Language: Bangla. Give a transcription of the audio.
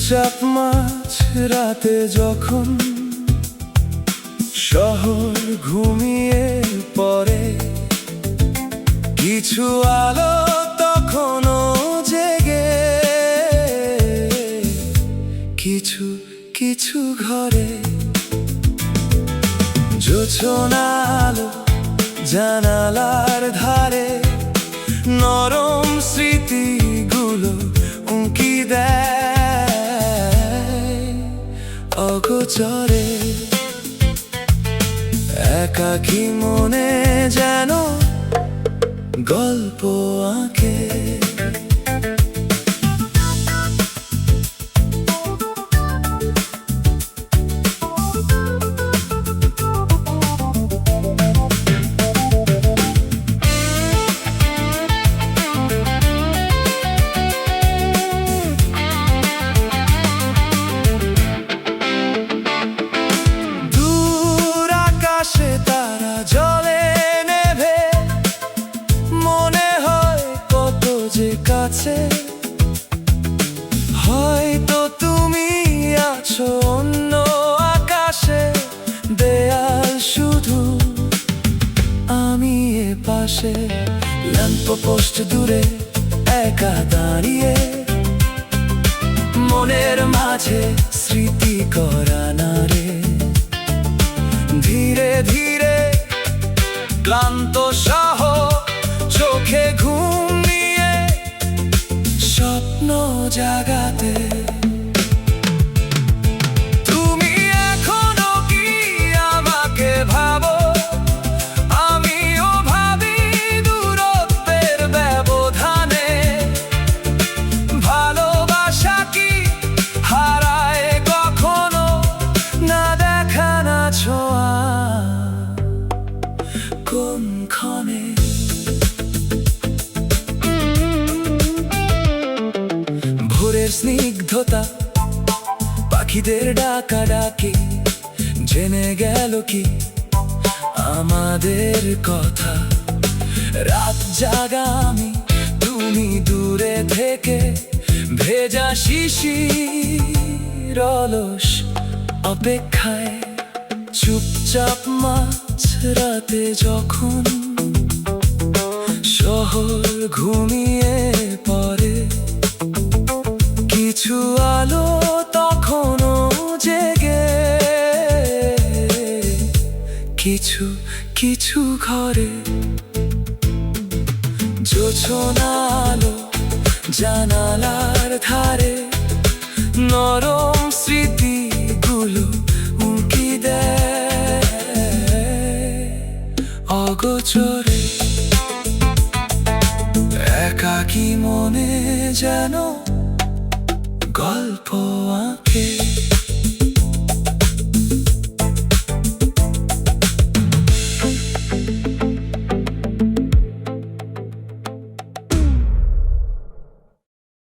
চুপচাপ মাঝ রাতে যখন শহর ঘুমিয়ে পড়ে, কিছু আলো তখনও জেগে, কিছু কিছু ঘরে জোছনা আলো জানালার ধারে, নরম স্মৃতিগুলো উঁকি দেয় অগোচরে। একাকী মনে যেন গল্প আঁকে। তারা জলে নেভে, মনে হয় কত যে কাছে, হয়তো তুমি আছো অন্য আকাশে। দেয়াল শুধু, আমি এ পাশে, ল্যাম্প পোস্ট দূরে একা দাঁড়িয়ে, মনের মাঝে স্মৃতি করা নারে। ধীরে ধীরে ক্লান্ত সহ চোখে ঘুম নিয়ে স্বপ্ন জাগাতে, তুমি এখনো কি আমাকে ভাবো? আমিও ভাবি দূরত্বের ব্যবধানে। ভালোবাসা কি হারায় কখনো? না দেখা না ছোঁয়া কোনক্ষণে। ভোরের স্নিগ্ধতা, পাখিদের ডাকাডাকি, জেনে গেল কি আমাদের কথা? রাত জাগা আমি, তুমি দূরে থেকে, ভেজা শিশির অলস অপেক্ষায়। চুপচাপ মাঝ রাতে যখন শহর ঘুমিয়ে পড়ে, কিছু আলো তখনও জেগে, কিছু কিছু ঘরে জোছনা আলো জানালার ধারে, নরম স্মৃতিগুলো উঁকি দেয় অগোচরে। একাকী মনে যেন গল্প আঁকে।